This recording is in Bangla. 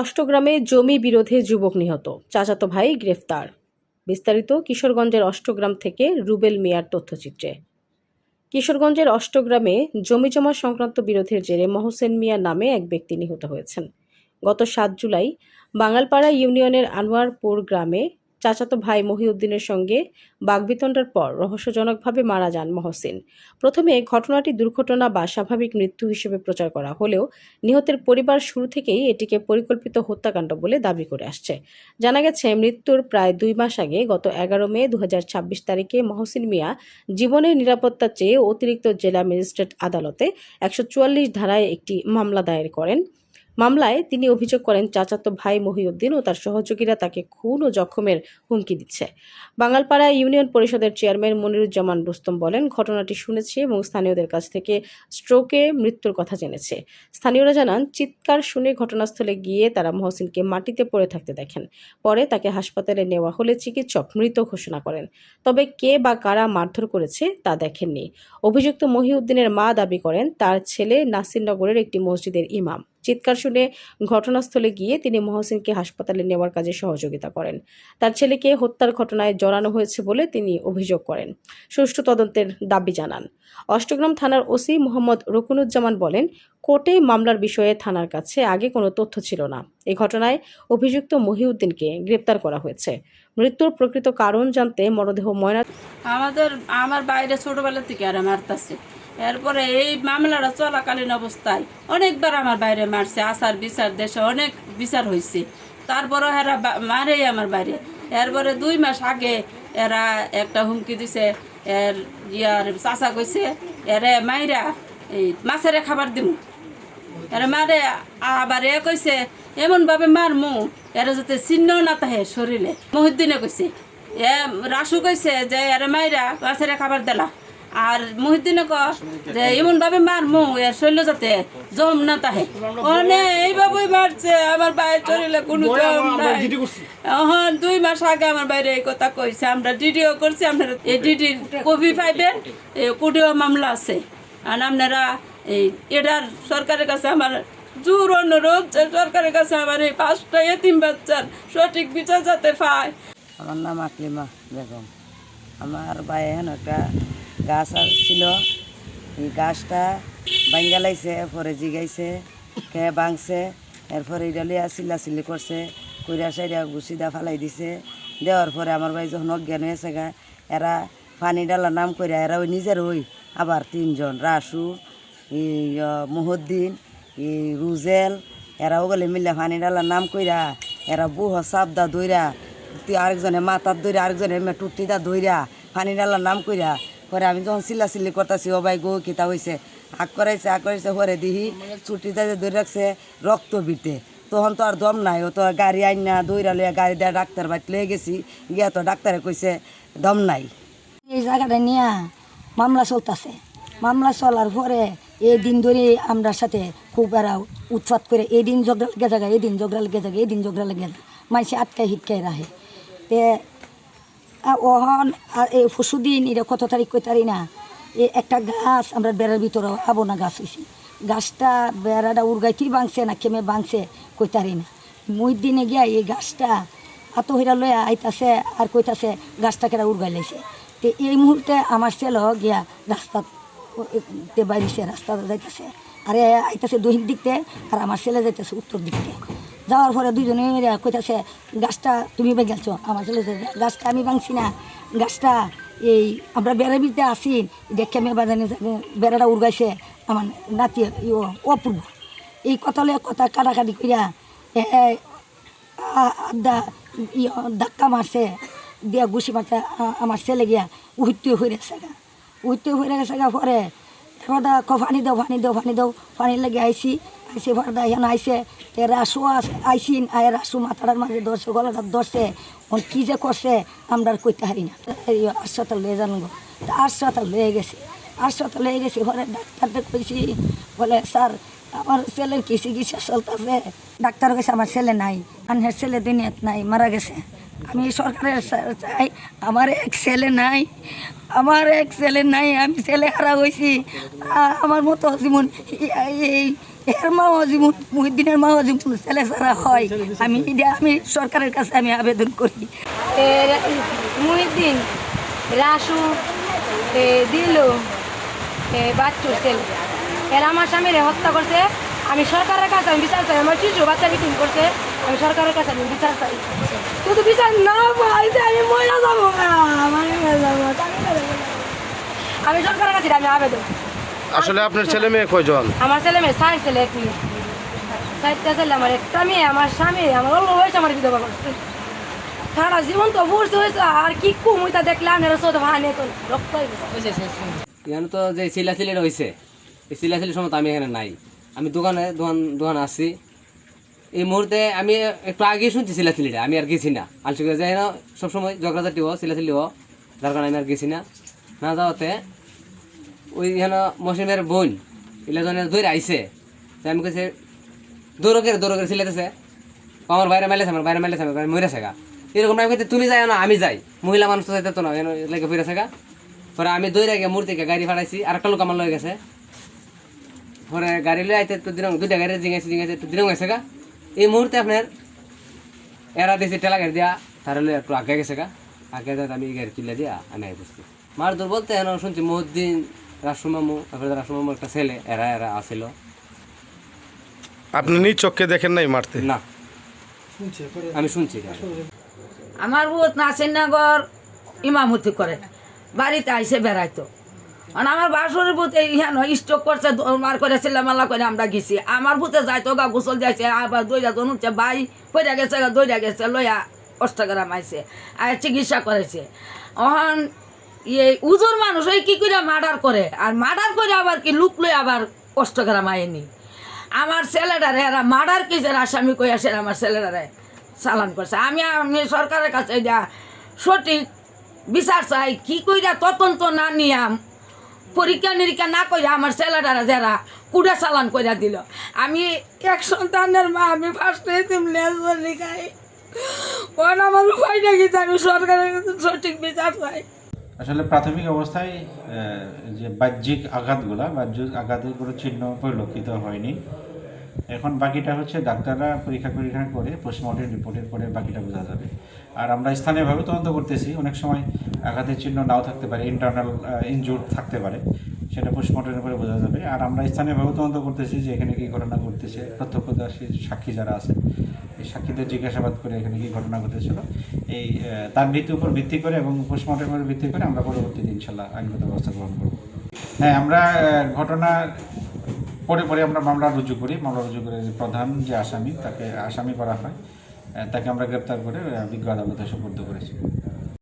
অষ্টগ্রামে জমি বিরোধে যুবক নিহত, চাচাতো ভাই গ্রেফতার। বিস্তারিত কিশোরগঞ্জের অষ্টগ্রাম থেকে রুবেল মিয়ার তথ্যচিত্রে। কিশোরগঞ্জের অষ্টগ্রামে জমিজমা সংক্রান্ত বিরোধের জেরে মহসেন মিয়া নামে এক ব্যক্তি নিহত হয়েছেন। গত ৭ জুলাই বাঙালপাড়া ইউনিয়নের আনোয়ারপুর গ্রামে চাচাতো ভাই মহিউদ্দিনের সঙ্গে বাগবিতণ্ডার পর রহস্যজনকভাবে মারা যান মহসিন। প্রথমে ঘটনাটি দুর্ঘটনা বা স্বাভাবিক মৃত্যু হিসেবে প্রচার করা হলেও নিহতের পরিবার শুরু থেকেই এটিকে পরিকল্পিত হত্যাকাণ্ড বলে দাবি করে আসছে। জানা গেছে, মৃত্যুর প্রায় ২ মাস আগে গত ১১ মে ২০২৬ তারিখে মহসিন মিয়া জীবনের নিরাপত্তা চেয়ে অতিরিক্ত জেলা ম্যাজিস্ট্রেট আদালতে ১৪৪ ধারায় একটি মামলা দায়ের করেন। মামলায় তিনি অভিযোগ করেন, চাচাতো ভাই মহিউদ্দিন ও তার সহযোগীরা তাকে খুন ও জখমের হুমকি দিচ্ছে। বাঙালপাড়া ইউনিয়ন পরিষদের চেয়ারম্যান মনিরুজ্জামান রুস্তম বলেন, ঘটনাটি শুনেছে এবং স্থানীয়দের কাছ থেকে স্ট্রোকে মৃত্যুর কথা জেনেছে। স্থানীয়রা জানান, চিৎকার শুনে ঘটনাস্থলে গিয়ে তারা মহসিনকে মাটিতে পড়ে থাকতে দেখেন। পরে তাকে হাসপাতালে নেওয়া হলে চিকিৎসক মৃত ঘোষণা করেন। তবে কে বা কারা মারধর করেছে তা দেখেননি। অভিযুক্ত মহিউদ্দিনের মা দাবি করেন, তার ছেলে নাসিরনগরের একটি মসজিদের ইমাম। চিৎকার শুনে ঘটনাস্থলে গিয়ে তিনি মহসিনকে হাসপাতালে নেওয়ার কাজে সহযোগিতা করেন। তার ছেলেকে হত্যার ঘটনায় জড়ানো হয়েছে বলে তিনি অভিযোগ করেন। সুষ্ঠু তদন্তের দাবি জানান। অষ্টগ্রাম থানার ওসি মোহাম্মদ রুকনুজ্জামান বলেন, কোর্টে মামলার বিষয়ে থানার কাছে আগে কোনো তথ্য ছিল না। এই ঘটনায় অভিযুক্ত মহিউদ্দিনকে গ্রেপ্তার করা হয়েছে। মৃত্যুর প্রকৃত কারণ জানতে মরদেহ আমার বাইরে ছোটবেলা থেকে আর মারতাছে। এরপরে এই মামলাটা চলাকালীন অবস্থায় অনেকবার আমার বাইরে মারছে। আচার বিচার দেশে অনেক বিচার হয়েছে, তারপরও এরা মারেই আমার বাইরে। এরপরে ২ মাস আগে এরা একটা হুমকি দিছে, চাচা কইছে এরে মাইরা এই মাছের খাবার দিব। এরা মারে আবার কইছে এমনভাবে মারমু এরা যাতে চিহ্ন না থাকে শরীরে। মহিউদ্দিনে কইছে, রাসু কইছে যে এরা মাইরা মাছের খাবার দিলা। আর মহিউদ্দিনে যে এমনভাবে মারমু এর শরীর যাতে জম না থাকে। এইভাবেই মারছে আমার বাইরের শরীরে কোনো জম নাই। ২ মাস আগে আমার বাইরে এই কথা কইছে। আমরা ডিডিও করছি, আপনারা এই ডিডির কপি পাইবেন। কোর্টেও মামলা আছে। আর আপনারা এটার সরকারের কাছে আমার জোর অনুরোধ, সরকারের কাছে আমার এই 5টা এতিম বাচ্চার সঠিক বিচার যাতে পায়। আমার নাম আকলিমা বেগম। আমার ভাই এখন একটা গাছ ছিল, এই গাছটা ভাঙ্গা লাইছে, পরে জিগাইছে কে ভাঙছে। এরপরে এটা লিয়া চিল্লাচিল্লি করছে, কইরা সাইডা গুছিদা ফালাই দিছে। দেওয়ার পরে আমার ভাই যখন অজ্ঞান হয়েছে গা, এরা পানি ডালার নাম কইরা এরা ওই নিজের ওই আবার 3 জন, রাসু, মহিউদ্দিন, রুজেল, এরা ওগুলো মিলে পানি ডালার নাম কইরা এরা বুহ চাপদা দইরা, আরেকজনে মাথার দইরা, আরেকজনে টুটিদা দইরা পানি ডালার নাম কইরা। পরে আমি যখন চিল্লাচিল্লি করতেছি, ও ভাই গো কিতা হয়েছে, আগ করাইছে পরে দিহি ছুটিটা ধরে রাখছে রক্ত বিতে। তখন তো আর দম নাই, ও তো গাড়ি আইন না দইরা লইয়া গাড়ি দেওয়া ডাক্তার বাড়িতে লয়ে গেছি গিয়া, তো ডাক্তারে কইছে দম নাই। এই জায়গাটা নিয়ে মামলা চলতেছে। মামলা চলার পরে এই দিন ধরে আমরা সাথে খুব এরা উৎপাত করে, এই দিন ঝগড়া লেগে জায়গা, এই দিন ঝগড়া লেগে জায়গা, এই দিন ঝগড়া লেগে মাইসে আটকায় হিটকায় রাখে। তে ওহন এই পরশুদিন এটা কত তারিখ কই তারি না, এই একটা গাছ আমরা বেড়ার ভিতরে আবনা গাছ হয়েছি। গাছটা বেড়াটা উড়গাইতেই ভাঙছে না কেমে ভাঙছে কই তারি না। মহিউদ্দিনে গিয়া এই গাছটা এত হইরা লইয়া আইতাছে আর কইতাছে গাছটা কেরা উড়গাই লাইছে। তো এই মুহূর্তে আমার ছেলে গিয়া রাস্তাতে বাইরেছে, রাস্তাতে যাইতেছে, আর আইতাছে দক্ষিণ দিকতে, আর আমার ছেলে যাইতেছে উত্তর দিকতে। যাওয়ার পরে দুজনে কইতাছে গাছটা তুমি ভেঙেছ। আমার ছেলে গাছটা আমি ভাঙছি না, গাছটা এই আমরা বেড়ার ভিতরে আসি দেখে মেয়ে বাজানে বেড়াটা উড়গাইছে আমার নাতি অপূর্ব। এই কথা লইয়া কথা কাটাকাটি করিয়া ধাক্কা মারছে, দিয়া ঘুষি মারছে। আমার ছেলে গিয়া উহিতে হয়ে গেছে গা, উহিতে হয়ে গেছে গা। পরে এবার পানি দাও পানি দাও পানি দাও, পানি লেগে আইসি ভরদা এখানে আইসে। রাসু আইসিন, আয় রাসু মাথাটার মাঝে ধরছে, গলাটা ধরছে। কী যে করছে আমরা আর কইতে হারি না। হাসপাতাল লয়ে জানবো, হাসপাতাল লয়ে গেছে, হাসপাতাল লয়ে গেছে। পরে ডাক্তারদের কইছি, বলে স্যার আমার ছেলের কি চিকিৎসা চলতেছে। ডাক্তার কাছে আমার ছেলে নাই, আনহের ছেলে দুনিয়াত নাই, মারা গেছে। আমি সরকারের চাই, আমার এক ছেলে নাই, আমার এক ছেলে নাই, আমি ছেলে হারা হয়েছি। আমার মতো যেমন এই এর মাও জীবন মুহিদ্দিনের মাও জীবন ছেলে ছাড়া হয় আমি সরকারের কাছে আমি আবেদন করি। মুহিদ্দিন রাসু দিল বাচ্চুর ছেলে এরা আমার স্বামীরে হত্যা করছে। আমি সরকারের কাছে আমি বিচার চাই। আমার শিশু বাচ্চা মিটিং করছে, আমি সরকারের কাছে আমি বিচার চাই। শুধু বিচার না পাই যে আমি মহিলা যাবো না, আমি সরকারের কাছে আমি আবেদন। আসলে আপনার ছেলে মেয়ে কয়জন? আমার ছেলে মেয়ে 6 ছেলে 1 মেয়ে, 4টা ছেলে। আমার একটা মেয়ে, আমার স্বামী আমার অল্প বয়সে আমার বিধবা করছে। সারা জীবন তো বুঝতে হয়েছে আর কি কুমুইটা দেখলে আপনারা চোদ্দ ভাঙে তো রক্ত এখানে তো যে চিল্লাচিল্লিটা হয়েছে, এই চিল্লাচিল্লির সময় তো আমি এখানে নাই। আমি দোকানে আসছি। এই মুহূর্তে আমি একটু আগে শুনছি চিল্লাচিল্লিটা, আমি আর গেছি না। আলসুকে যাই না সবসময় ঝগড়াঝাটি চিল্লাচিল্লি যার কারণে আমি আর গেছি না। না যাওয়াতে ওই এখানে মসিমের বোন ইলেজনের দৌড়ে আইসে, আমি কেছে দৌড়কে চিল্লাতেছে, আমার বাইরে মাইলেছে, আমার বাইরে মাইলেছে, আমার বাইরে মরেছে গা। এরকম আমি কিন্তু তুমি যাই না, আমি যাই, মহিলা মানুষ তো যাইতে না, লেগে ফিরেছে গা। পরে আমি দৌড়ে গিয়ে মূর্তিকে গাড়ি ফাটাইছি, আর একটা লোক আমার লয়ে গেছে। পরে গাড়ি লয়ে আইতে একটু দিন, 2টা গাড়ি জিঙাইছে একটু দিন গেছে গা। এই মুহূর্তে আপনার এরা দিয়েছি টেলা গাড়ি দিয়া, তার লয়ে একটু আগে গেছে গা। আগে যাতে আমি গাড়ি তুলে দিয়া আমি আই বসছি। মারধর বলতে এখন শুনছি মহুদ্দিন, রাসুমামু, তারপরে রাসুমামু একটা ছেলে, এরা আসিল। আপনি নিজ চোখে দেখেন নাই মারতে? না, আমি শুনছি। আমার বুত নাসিরনগর ইমামতি করে, বাড়িতে আইসে বেড়াইতো। মানে আমার বাসুরের বুথ এইখানে স্ট্রোক করছে, মার করে চিল্লামাল্লা করে আমরা গেছি। আমার বুথে যাইতো গা গোসল যাইছে, আবার দইরা জন হচ্ছে বাই পড়ে গেছে, দইরা গেছে, লইয়া অষ্টগ্রাম আইসে, আর চিকিৎসা করেছে। অহন উজোর মানুষ ওই কী করে মার্ডার করে, আর মার্ডার করে আবার কি লুক লই আবার অষ্টগ্রাম আইনি। আমার ছেলেটারে এরা মার্ডার কেসের আসামি কই আসে আমার ছেলেটারে চালান করছে। আমি সরকারের কাছে এটা সঠিক বিচার চাই। কি কইরা তদন্ত না নিয়াম, পরীক্ষা নিরীক্ষা না কইরা আমার ছেলেটারা যারা কুড়া চালান কইরা দিল। আমি এক সন্তানের মা, আমি ফার্স্ট লিখাই ওন আমার উপায় নাকি, আমি সরকারের কাছে সঠিক বিচার চাই। আসলে প্রাথমিক অবস্থায় যে বাহ্যিক আঘাতের কোনো চিহ্ন পরিলক্ষিত হয়নি। এখন বাকিটা হচ্ছে ডাক্তাররা পরীক্ষা করে পোস্টমর্টেম রিপোর্টের পরে বাকিটা বোঝা যাবে। আর আমরা স্থানীয়ভাবে তদন্ত করতেছি। অনেক সময় আঘাতের চিহ্ন নাও থাকতে পারে, ইন্টারনাল ইনজুর থাকতে পারে, সেটা পোস্টমর্টেমের পরে বোঝা যাবে। আর আমরা স্থানীয়ভাবে তদন্ত করতেছি যে এখানে কী ঘটনা ঘটতেছে, প্রত্যক্ষদর্শী সাক্ষী যারা আছে এই সাক্ষীদের জিজ্ঞাসাবাদ করে এখানে কী ঘটনা ঘটেছিল এই তার উপর ভিত্তি করে এবং পোস্টমর্টেমের ভিত্তি করে আমরা পরবর্তী দিন ইনশাল্লাহ আইনগত ব্যবস্থা গ্রহণ করব। হ্যাঁ, আমরা ঘটনা পরে আমরা মামলা রুজু করে প্রধান যে আসামি তাকে আসামি করা হয়, তাকে আমরা গ্রেপ্তার করে বিজ্ঞ আদালতে সোপর্দ করেছি।